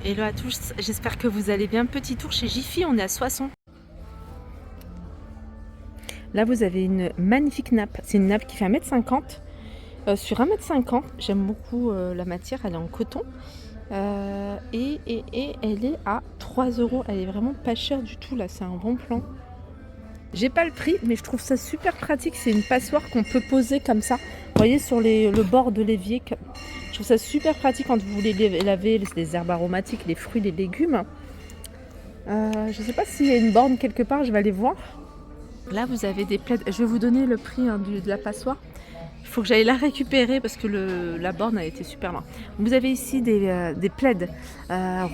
Hello à tous, j'espère que vous allez bien. Petit tour chez Jiffy, on est à Soissons. Là vous avez une magnifique nappe, c'est une nappe qui fait 1m50. Sur 1m50, j'aime beaucoup la matière, elle est en coton. Et elle est à 3 €, elle est vraiment pas chère du tout là, c'est un bon plan. J'ai pas le prix, mais je trouve ça super pratique, c'est une passoire qu'on peut poser comme ça. Vous voyez sur le bord de l'évier. Je trouve ça super pratique quand vous voulez laver les herbes aromatiques, les fruits, les légumes. Je ne sais pas s'il y a une borne quelque part, je vais aller voir. Là, vous avez des plaids. Je vais vous donner le prix de la passoire. Il faut que j'aille la récupérer parce que la borne a été super loin. Vous avez ici des plaids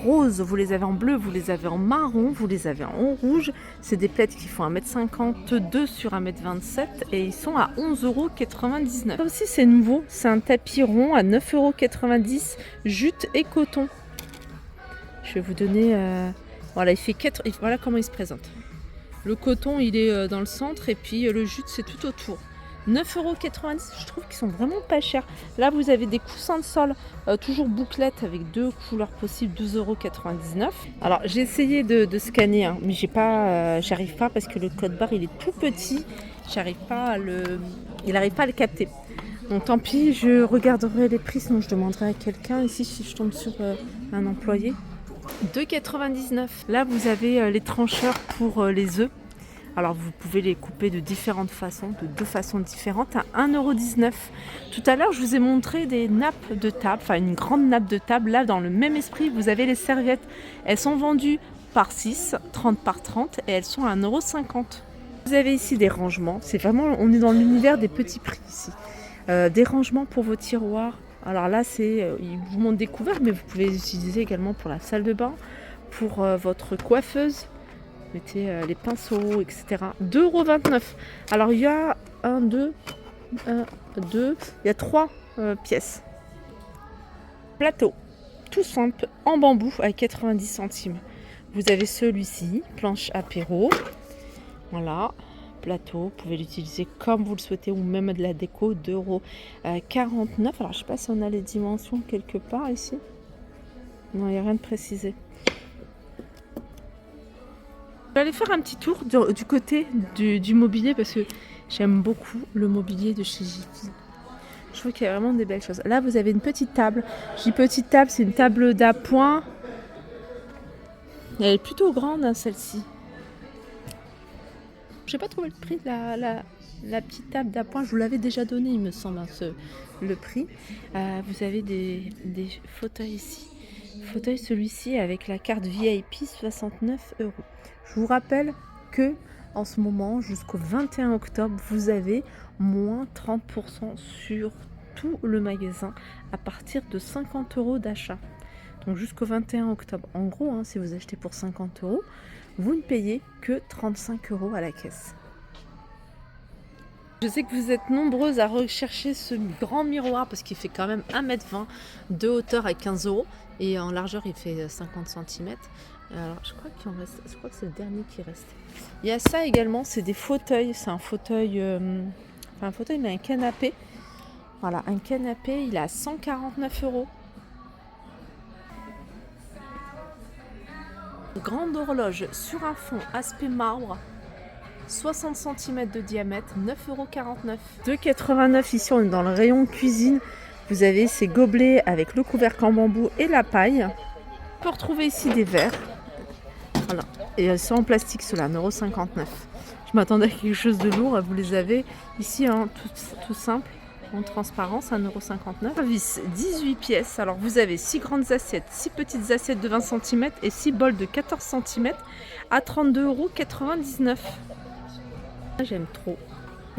roses, vous les avez en bleu, vous les avez en marron, vous les avez en rouge. C'est des plaids qui font 1m52 sur 1m27 et ils sont à 11,99 €. Ça aussi, c'est nouveau. C'est un tapis rond à 9,90 €, jute et coton. Je vais vous donner... Voilà, il fait 4... Voilà comment il se présente. Le coton, il est dans le centre et puis le jute, c'est tout autour. 9,90 €, je trouve qu'ils sont vraiment pas chers. Là, vous avez des coussins de sol, toujours bouclettes avec deux couleurs possibles, 12,99 €. Alors, j'ai essayé de scanner, hein, mais j'arrive pas parce que le code barre, il est tout petit. Il n'arrive pas à le capter. Donc, tant pis, je regarderai les prix, sinon je demanderai à quelqu'un ici si je tombe sur un employé. 2,99 €. Là, vous avez les trancheurs pour les œufs. Alors, vous pouvez les couper de différentes façons, de deux façons différentes, à 1,19 €. Tout à l'heure, je vous ai montré des nappes de table, enfin une grande nappe de table. Là, dans le même esprit, vous avez les serviettes. Elles sont vendues par 6, 30 par 30, et elles sont à 1,50 €. Vous avez ici des rangements. C'est vraiment, on est dans l'univers des petits prix ici. Des rangements pour vos tiroirs. Alors là, ils vous montrent des couverts, mais vous pouvez les utiliser également pour la salle de bain, pour votre coiffeuse. Mettez les pinceaux, etc. 2,29 €. Alors, il y a 2, il y a 3 pièces. Plateau, tout simple, en bambou, à 90 centimes. Vous avez celui-ci, planche apéro. Voilà, plateau, vous pouvez l'utiliser comme vous le souhaitez, ou même de la déco, 2,49 €. Alors, je ne sais pas si on a les dimensions quelque part ici. Non, il n'y a rien de précisé. Je vais aller faire un petit tour du côté du mobilier parce que j'aime beaucoup le mobilier de chez Jiffy. Je trouve qu'il y a vraiment des belles choses. Là, vous avez une petite table. Je dis petite table, c'est une table d'appoint. Elle est plutôt grande, hein, celle-ci. Je n'ai pas trouvé le prix de la petite table d'appoint. Je vous l'avais déjà donné, il me semble, hein, le prix. Vous avez des fauteuils ici. Fauteuil, celui-ci avec la carte VIP, 69 €. Je vous rappelle que en ce moment, jusqu'au 21 octobre, vous avez moins 30% sur tout le magasin à partir de 50 € d'achat. Donc jusqu'au 21 octobre. En gros, hein, si vous achetez pour 50 €, vous ne payez que 35 € à la caisse. Je sais que vous êtes nombreuses à rechercher ce grand miroir parce qu'il fait quand même 1,20 m de hauteur à 15 € et en largeur il fait 50 cm. Alors je crois qu'il en reste, je crois que c'est le dernier qui reste. Il y a ça également, c'est des fauteuils, c'est un fauteuil, mais un canapé. Voilà, un canapé, il est à 149 €. Grande horloge sur un fond aspect marbre. 60 cm de diamètre, 9,49 €. 2,89 € ici, on est dans le rayon cuisine. Vous avez ces gobelets avec le couvercle en bambou et la paille. On peut retrouver ici des verres. Voilà. Et elles sont en plastique, ceux-là, 1,59 €. Je m'attendais à quelque chose de lourd. Vous les avez ici, hein, tout simple, en transparence, 1,59 €. Service, 18 pièces. Alors vous avez 6 grandes assiettes, 6 petites assiettes de 20 cm et 6 bols de 14 cm à 32,99 €. J'aime trop,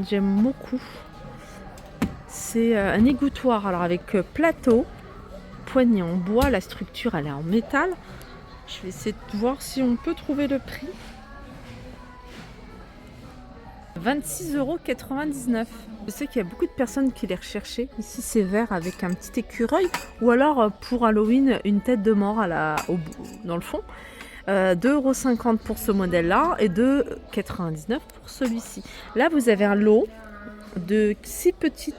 j'aime beaucoup. C'est un égouttoir, alors avec plateau, poignée en bois, la structure elle est en métal. Je vais essayer de voir si on peut trouver le prix. 26,99 €. Je sais qu'il y a beaucoup de personnes qui les recherchaient. Ici c'est vert avec un petit écureuil, ou alors pour Halloween une tête de mort dans le fond. 2,50 € pour ce modèle-là et 2,99 € pour celui-ci. Là, vous avez un lot de 6 petits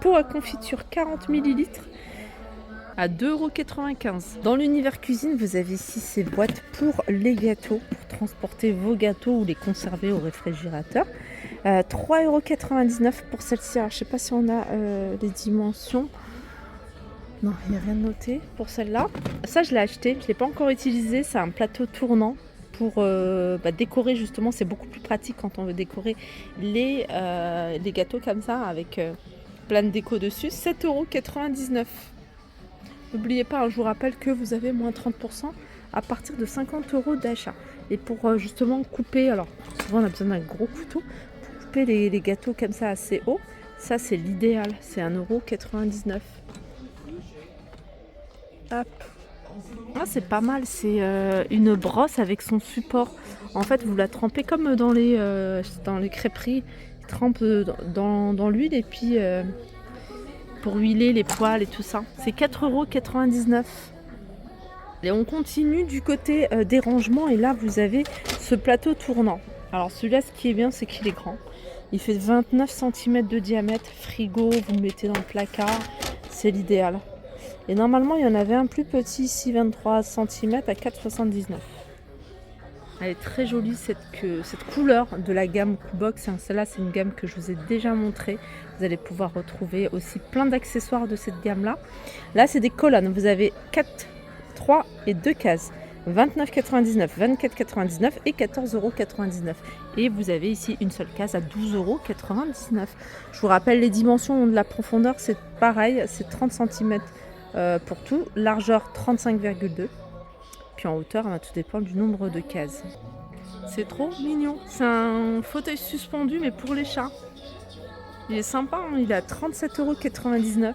pots à confiture 40 ml à 2,95 €. Dans l'univers cuisine, vous avez ici ces boîtes pour les gâteaux, pour transporter vos gâteaux ou les conserver au réfrigérateur. 3,99 € pour celle-ci. Alors, je ne sais pas si on a les dimensions. Non, il n'y a rien de noté pour celle-là. Ça, je l'ai acheté, je ne l'ai pas encore utilisé. C'est un plateau tournant pour décorer justement. C'est beaucoup plus pratique quand on veut décorer les gâteaux comme ça avec plein de déco dessus. 7,99 €. N'oubliez pas, je vous rappelle que vous avez moins 30% à partir de 50 € d'achat. Et pour justement couper, alors souvent on a besoin d'un gros couteau, pour couper les gâteaux comme ça assez haut, ça c'est l'idéal, c'est 1,99 €. Hop. Ah, c'est pas mal, c'est une brosse avec son support. En fait, vous la trempez comme dans les crêperies, ils trempent dans l'huile et puis pour huiler les poêles et tout ça. C'est 4,99 €. Et on continue du côté des rangements et là vous avez ce plateau tournant. Alors celui-là, ce qui est bien, c'est qu'il est grand. Il fait 29 cm de diamètre, frigo, vous le mettez dans le placard, c'est l'idéal. Et normalement, il y en avait un plus petit ici, 23 cm à 4,79 €. Elle est très jolie cette couleur de la gamme Coolbox. Celle-là, c'est une gamme que je vous ai déjà montrée. Vous allez pouvoir retrouver aussi plein d'accessoires de cette gamme-là. Là, c'est des colonnes. Vous avez 4, 3 et 2 cases. 29,99 €, 24,99 € et 14,99 €. Et vous avez ici une seule case à 12,99 €. Je vous rappelle les dimensions de la profondeur, c'est pareil, c'est 30 cm pour tout. Largeur 35,2 €. Puis en hauteur, ça va tout dépendre du nombre de cases. C'est trop mignon. C'est un fauteuil suspendu, mais pour les chats. Il est sympa, hein, il est à 37,99 €.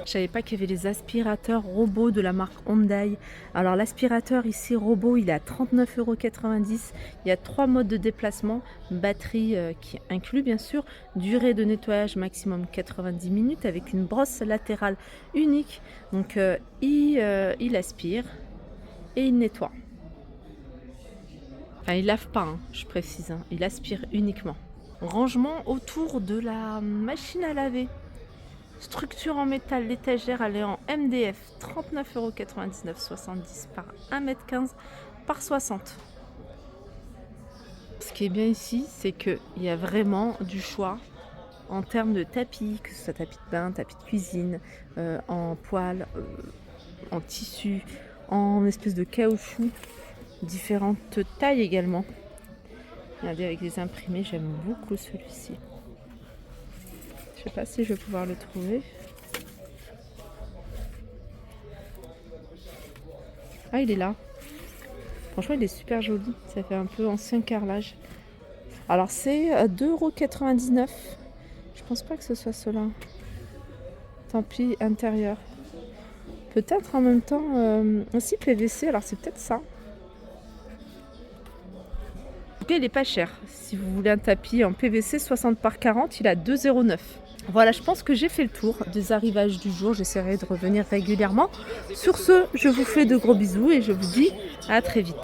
Je savais pas qu'il y avait les aspirateurs robots de la marque Hyundai. Alors l'aspirateur ici robot, il est à 39,90 €. Il y a 3 modes de déplacement, batterie qui inclut bien sûr, durée de nettoyage maximum 90 minutes avec une brosse latérale unique. Donc il aspire et il nettoie. Enfin, il lave pas, hein, je précise, hein, il aspire uniquement. Rangement autour de la machine à laver. Structure en métal, l'étagère elle est en MDF, 39,99 €, 70 par 1,15 m par 60. Ce qui est bien ici, c'est qu'il y a vraiment du choix en termes de tapis, que ce soit tapis de bain, tapis de cuisine, en poil, en tissu, en espèce de caoutchouc, différentes tailles également. Regardez avec des imprimés, j'aime beaucoup celui-ci. Je sais pas si je vais pouvoir le trouver. Ah, il est là. Franchement, il est super joli. Ça fait un peu ancien carrelage. Alors, c'est 2,99 €. Je pense pas que ce soit cela. Tant pis, intérieur. Peut-être en même temps aussi PVC. Alors, c'est peut-être ça. En tout cas, il est pas cher. Si vous voulez un tapis en PVC 60 par 40, il est à 2,09 €. Voilà, je pense que j'ai fait le tour des arrivages du jour. J'essaierai de revenir régulièrement. Sur ce, je vous fais de gros bisous et je vous dis à très vite.